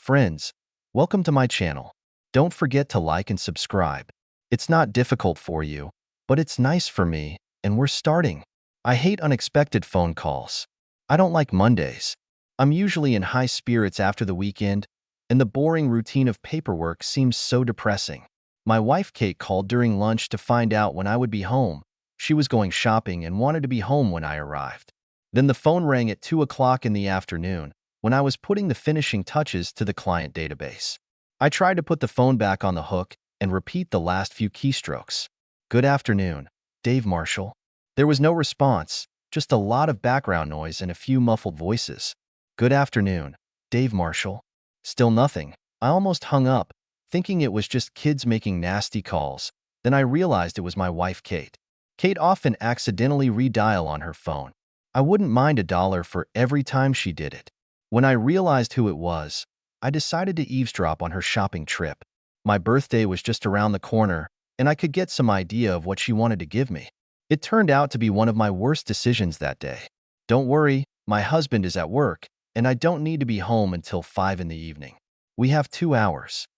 Friends, welcome to my channel. Don't forget to like and subscribe. It's not difficult for you, but it's nice for me, and we're starting. I hate unexpected phone calls. I don't like Mondays. I'm usually in high spirits after the weekend, and the boring routine of paperwork seems so depressing. My wife Kate called during lunch to find out when I would be home. She was going shopping and wanted to be home when I arrived. Then the phone rang at 2 o'clock in the afternoon, when I was putting the finishing touches to the client database. I tried to put the phone back on the hook and repeat the last few keystrokes. "Good afternoon, Dave Marshall." There was no response, just a lot of background noise and a few muffled voices. "Good afternoon, Dave Marshall." Still nothing. I almost hung up, thinking it was just kids making nasty calls. Then I realized it was my wife Kate. Kate often accidentally redial on her phone. I wouldn't mind $1 for every time she did it. When I realized who it was, I decided to eavesdrop on her shopping trip. My birthday was just around the corner, and I could get some idea of what she wanted to give me. It turned out to be one of my worst decisions that day. "Don't worry, my husband is at work, and I don't need to be home until 5 in the evening. We have 2 hours.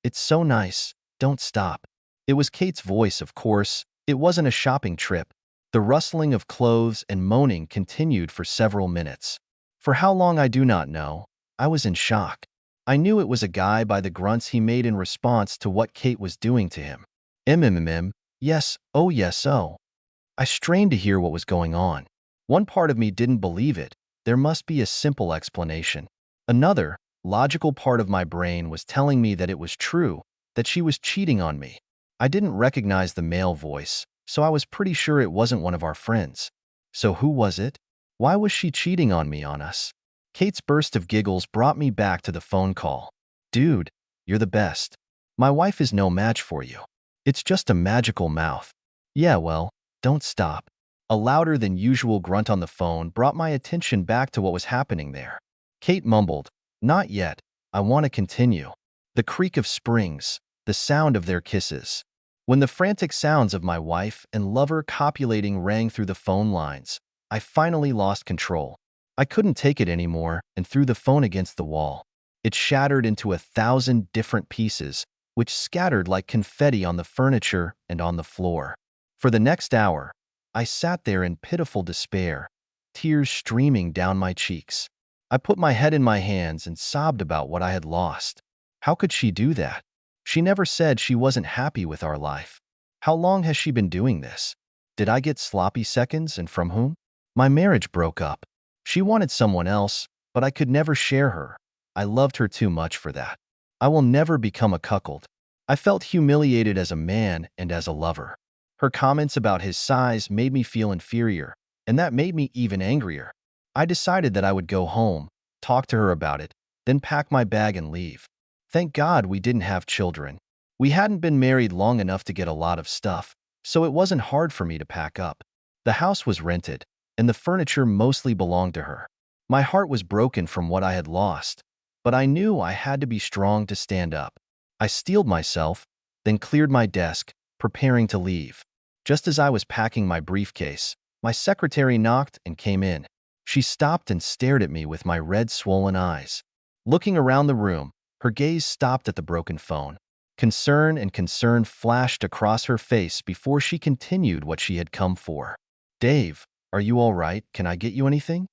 It's so nice. Don't stop." It was Kate's voice, of course. It wasn't a shopping trip. The rustling of clothes and moaning continued for several minutes. For how long I do not know. I was in shock. I knew it was a guy by the grunts he made in response to what Kate was doing to him. Yes, oh yes, oh. I strained to hear what was going on. One part of me didn't believe it. There must be a simple explanation. Another, logical part of my brain was telling me that it was true, that she was cheating on me. I didn't recognize the male voice, so I was pretty sure it wasn't one of our friends. So who was it? Why was she cheating on us? Kate's burst of giggles brought me back to the phone call. "Dude, you're the best. My wife is no match for you. It's just a magical mouth." "Yeah, well, don't stop." A louder than usual grunt on the phone brought my attention back to what was happening there. Kate mumbled, "Not yet. I want to continue." The creak of springs, the sound of their kisses. When the frantic sounds of my wife and lover copulating rang through the phone lines, I finally lost control. I couldn't take it anymore and threw the phone against the wall. It shattered into 1,000 different pieces, which scattered like confetti on the furniture and on the floor. For the next hour, I sat there in pitiful despair, tears streaming down my cheeks. I put my head in my hands and sobbed about what I had lost. How could she do that? She never said she wasn't happy with our life. How long has she been doing this? Did I get sloppy seconds, and from whom? My marriage broke up. She wanted someone else, but I could never share her. I loved her too much for that. I will never become a cuckold. I felt humiliated as a man and as a lover. Her comments about his size made me feel inferior, and that made me even angrier. I decided that I would go home, talk to her about it, then pack my bag and leave. Thank God we didn't have children. We hadn't been married long enough to get a lot of stuff, so it wasn't hard for me to pack up. The house was rented, and the furniture mostly belonged to her. My heart was broken from what I had lost, but I knew I had to be strong to stand up. I steeled myself, then cleared my desk, preparing to leave. Just as I was packing my briefcase, my secretary knocked and came in. She stopped and stared at me with my red, swollen eyes. Looking around the room, her gaze stopped at the broken phone. Concern and concern flashed across her face before she continued what she had come for. "Dave, are you all right? Can I get you anything?"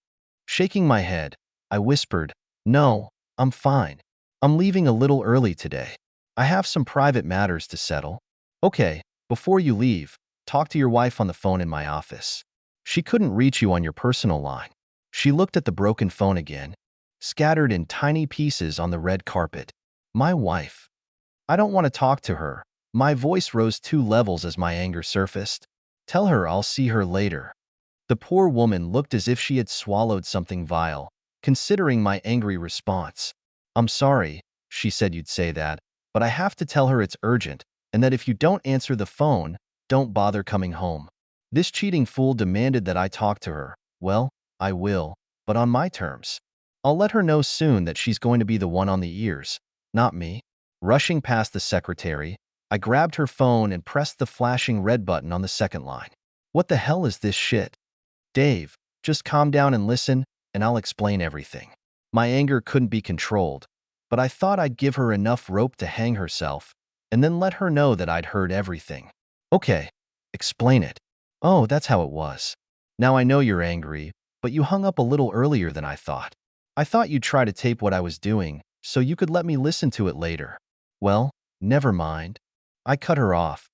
Shaking my head, I whispered, "No, I'm fine. I'm leaving a little early today. I have some private matters to settle." "Okay, before you leave, talk to your wife on the phone in my office. She couldn't reach you on your personal line." She looked at the broken phone again, scattered in tiny pieces on the red carpet. My wife. I don't want to talk to her. My voice rose 2 levels as my anger surfaced. "Tell her I'll see her later." The poor woman looked as if she had swallowed something vile, considering my angry response. "I'm sorry," she said. "You'd say that, but I have to tell her it's urgent, and that if you don't answer the phone, don't bother coming home." This cheating fool demanded that I talk to her. Well, I will, but on my terms. I'll let her know soon that she's going to be the one on the ears, not me. Rushing past the secretary, I grabbed her phone and pressed the flashing red button on the second line. "What the hell is this shit?" "Dave, just calm down and listen, and I'll explain everything." My anger couldn't be controlled. but I thought I'd give her enough rope to hang herself and then let her know that I'd heard everything. Okay, explain it. Oh, that's how it was. Now I know you're angry, but you hung up a little earlier than I thought. I thought you'd try to tape what I was doing so you could let me listen to it later. Well, never mind. I cut her off.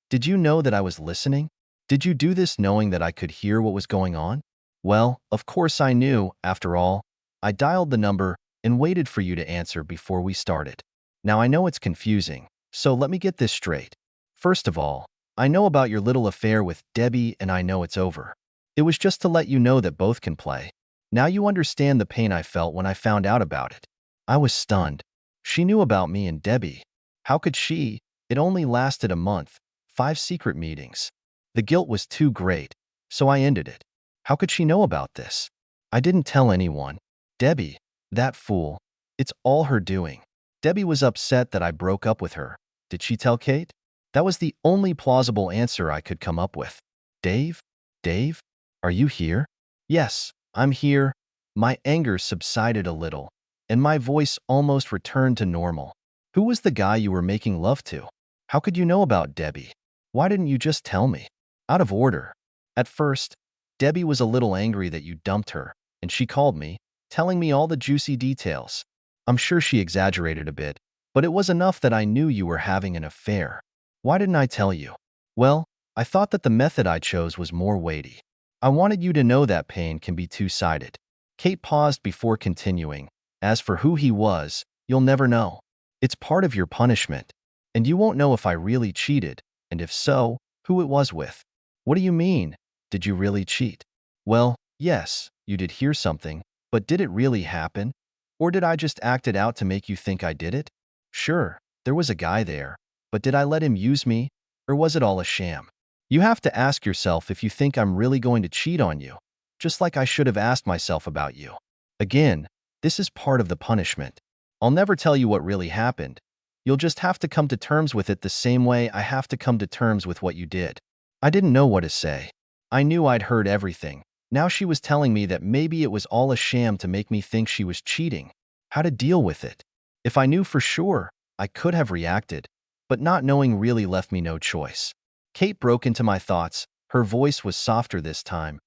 Did you know that I was listening? Did you do this knowing that I could hear what was going on? Well, of course I knew, after all. I dialed the number and waited for you to answer before we started. Now I know it's confusing, so let me get this straight. First of all, I know about your little affair with Debbie and I know it's over. It was just to let you know that both can play. Now you understand the pain I felt when I found out about it. I was stunned. She knew about me and Debbie. How could she? It only lasted a month, 5 secret meetings. The guilt was too great, so I ended it. How could she know about this? I didn't tell anyone. Debbie, that fool. It's all her doing. Debbie was upset that I broke up with her. Did she tell Kate? That was the only plausible answer I could come up with. Dave? Dave? Are you here? Yes, I'm here. My anger subsided a little, and my voice almost returned to normal. Who was the guy you were making love to? How could you know about Debbie? Why didn't you just tell me? Out of order. At first, Debbie was a little angry that you dumped her, and she called me, telling me all the juicy details. I'm sure she exaggerated a bit, but it was enough that I knew you were having an affair. Why didn't I tell you? Well, I thought that the method I chose was more weighty. I wanted you to know that pain can be two-sided. Kate paused before continuing. As for who he was, you'll never know. It's part of your punishment, and you won't know if I really cheated, and if so, who it was with. What do you mean? Did you really cheat? Well, yes, you did hear something, but did it really happen? Or did I just act it out to make you think I did it? Sure, there was a guy there, but did I let him use me, or was it all a sham? You have to ask yourself if you think I'm really going to cheat on you, just like I should have asked myself about you. Again, this is part of the punishment. I'll never tell you what really happened. You'll just have to come to terms with it the same way I have to come to terms with what you did. I didn't know what to say. I knew I'd heard everything. Now she was telling me that maybe it was all a sham to make me think she was cheating. How to deal with it? If I knew for sure, I could have reacted, but not knowing really left me no choice. Kate broke into my thoughts. Her voice was softer this time.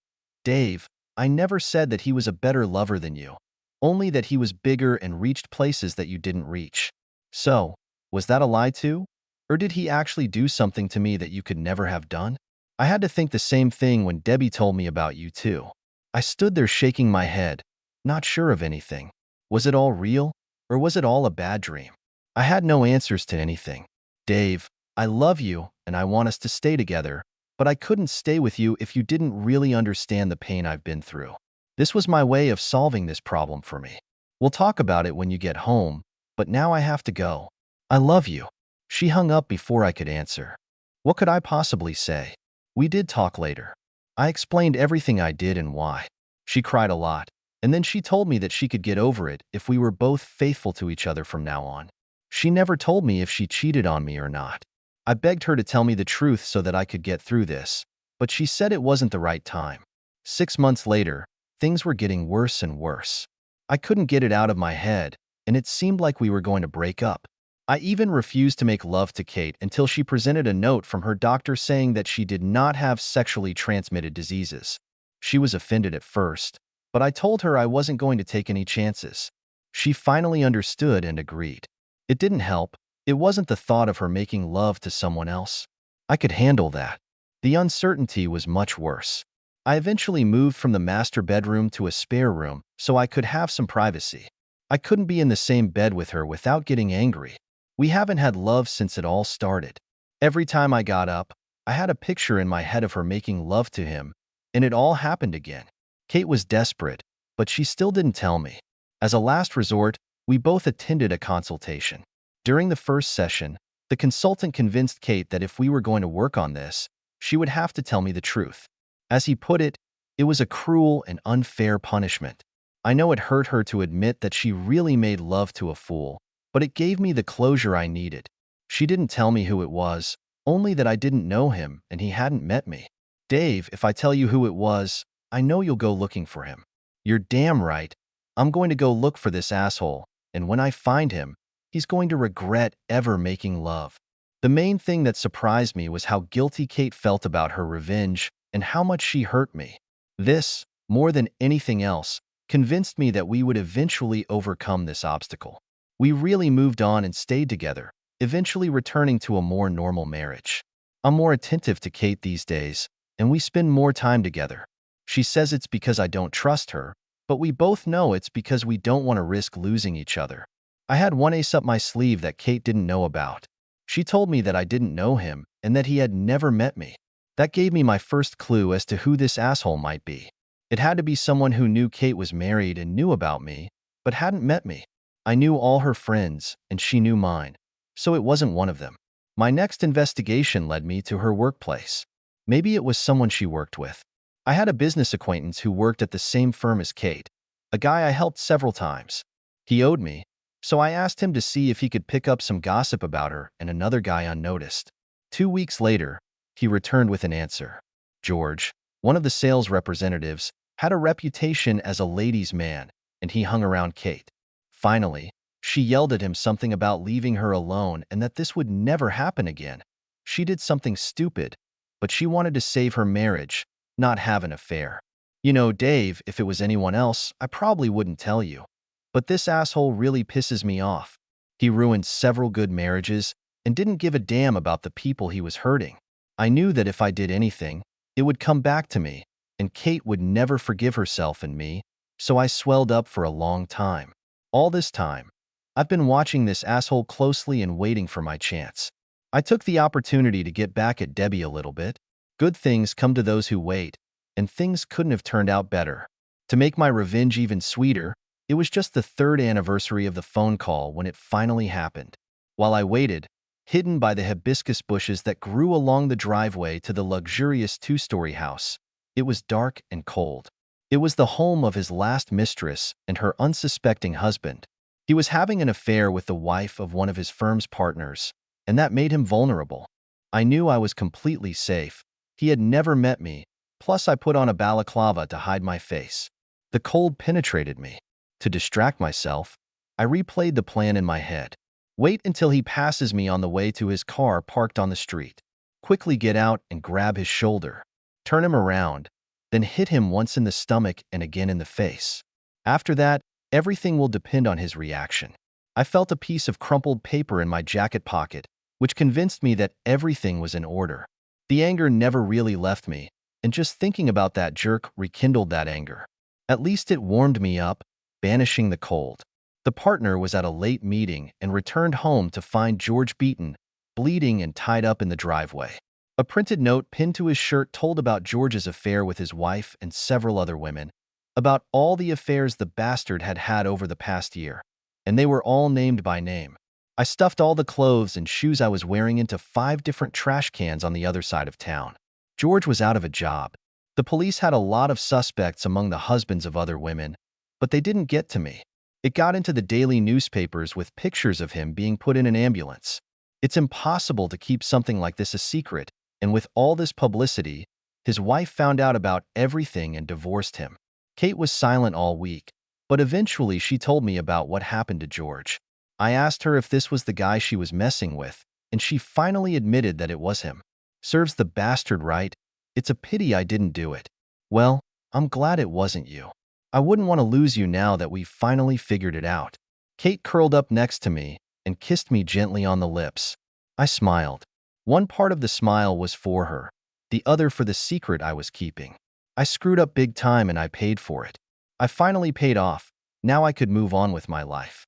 Dave, I never said that he was a better lover than you, only that he was bigger and reached places that you didn't reach. So, was that a lie too? Or did he actually do something to me that you could never have done? I had to think the same thing when Debbie told me about you too. I stood there shaking my head, not sure of anything. Was it all real, or was it all a bad dream? I had no answers to anything. Dave, I love you and I want us to stay together, but I couldn't stay with you if you didn't really understand the pain I've been through. This was my way of solving this problem for me. We'll talk about it when you get home, but now I have to go. I love you. She hung up before I could answer. What could I possibly say? We did talk later. I explained everything I did and why. She cried a lot, and then she told me that she could get over it if we were both faithful to each other from now on. She never told me if she cheated on me or not. I begged her to tell me the truth so that I could get through this, but she said it wasn't the right time. 6 months later, things were getting worse and worse. I couldn't get it out of my head, and it seemed like we were going to break up. I even refused to make love to Kate until she presented a note from her doctor saying that she did not have sexually transmitted diseases. She was offended at first, but I told her I wasn't going to take any chances. She finally understood and agreed. It didn't help. It wasn't the thought of her making love to someone else. I could handle that. The uncertainty was much worse. I eventually moved from the master bedroom to a spare room so I could have some privacy. I couldn't be in the same bed with her without getting angry. We haven't had love since it all started. Every time I got up, I had a picture in my head of her making love to him, and it all happened again. Kate was desperate, but she still didn't tell me. As a last resort, we both attended a consultation. During the first session, the consultant convinced Kate that if we were going to work on this, she would have to tell me the truth. As he put it, it was a cruel and unfair punishment. I know it hurt her to admit that she really made love to a fool, but it gave me the closure I needed. She didn't tell me who it was, only that I didn't know him and he hadn't met me. Dave, if I tell you who it was, I know you'll go looking for him. You're damn right. I'm going to go look for this asshole, and when I find him, he's going to regret ever making love. The main thing that surprised me was how guilty Kate felt about her revenge and how much she hurt me. This, more than anything else, convinced me that we would eventually overcome this obstacle. We really moved on and stayed together, eventually returning to a more normal marriage. I'm more attentive to Kate these days, and we spend more time together. She says it's because I don't trust her, but we both know it's because we don't want to risk losing each other. I had one ace up my sleeve that Kate didn't know about. She told me that I didn't know him and that he had never met me. That gave me my first clue as to who this asshole might be. It had to be someone who knew Kate was married and knew about me, but hadn't met me. I knew all her friends, and she knew mine, so it wasn't one of them. My next investigation led me to her workplace. Maybe it was someone she worked with. I had a business acquaintance who worked at the same firm as Kate, a guy I helped several times. He owed me, so I asked him to see if he could pick up some gossip about her and another guy unnoticed. 2 weeks later, he returned with an answer. George, one of the sales representatives, had a reputation as a ladies' man, and he hung around Kate. Finally, she yelled at him something about leaving her alone and that this would never happen again. She did something stupid, but she wanted to save her marriage, not have an affair. You know, Dave, if it was anyone else, I probably wouldn't tell you. But this asshole really pisses me off. He ruined several good marriages and didn't give a damn about the people he was hurting. I knew that if I did anything, it would come back to me, and Kate would never forgive herself and me, so I swelled up for a long time. All this time, I've been watching this asshole closely and waiting for my chance. I took the opportunity to get back at Debbie a little bit. Good things come to those who wait, and things couldn't have turned out better. To make my revenge even sweeter, it was just the 3rd anniversary of the phone call when it finally happened. While I waited, hidden by the hibiscus bushes that grew along the driveway to the luxurious 2-story house, it was dark and cold. It was the home of his last mistress and her unsuspecting husband. He was having an affair with the wife of one of his firm's partners, and that made him vulnerable. I knew I was completely safe. He had never met me, plus I put on a balaclava to hide my face. The cold penetrated me. To distract myself, I replayed the plan in my head. Wait until he passes me on the way to his car parked on the street. Quickly get out and grab his shoulder. Turn him around, then hit him once in the stomach and again in the face. After that, everything will depend on his reaction. I felt a piece of crumpled paper in my jacket pocket, which convinced me that everything was in order. The anger never really left me, and just thinking about that jerk rekindled that anger. At least it warmed me up, banishing the cold. The partner was at a late meeting and returned home to find George beaten, bleeding and tied up in the driveway. A printed note pinned to his shirt told about George's affair with his wife and several other women, about all the affairs the bastard had had over the past year, and they were all named by name. I stuffed all the clothes and shoes I was wearing into 5 different trash cans on the other side of town. George was out of a job. The police had a lot of suspects among the husbands of other women, but they didn't get to me. It got into the daily newspapers with pictures of him being put in an ambulance. It's impossible to keep something like this a secret, and with all this publicity, his wife found out about everything and divorced him. Kate was silent all week, but eventually she told me about what happened to George. I asked her if this was the guy she was messing with, and she finally admitted that it was him. Serves the bastard right. It's a pity I didn't do it. Well, I'm glad it wasn't you. I wouldn't want to lose you now that we've finally figured it out. Kate curled up next to me and kissed me gently on the lips. I smiled. One part of the smile was for her, the other for the secret I was keeping. I screwed up big time and I paid for it. I finally paid off. Now I could move on with my life.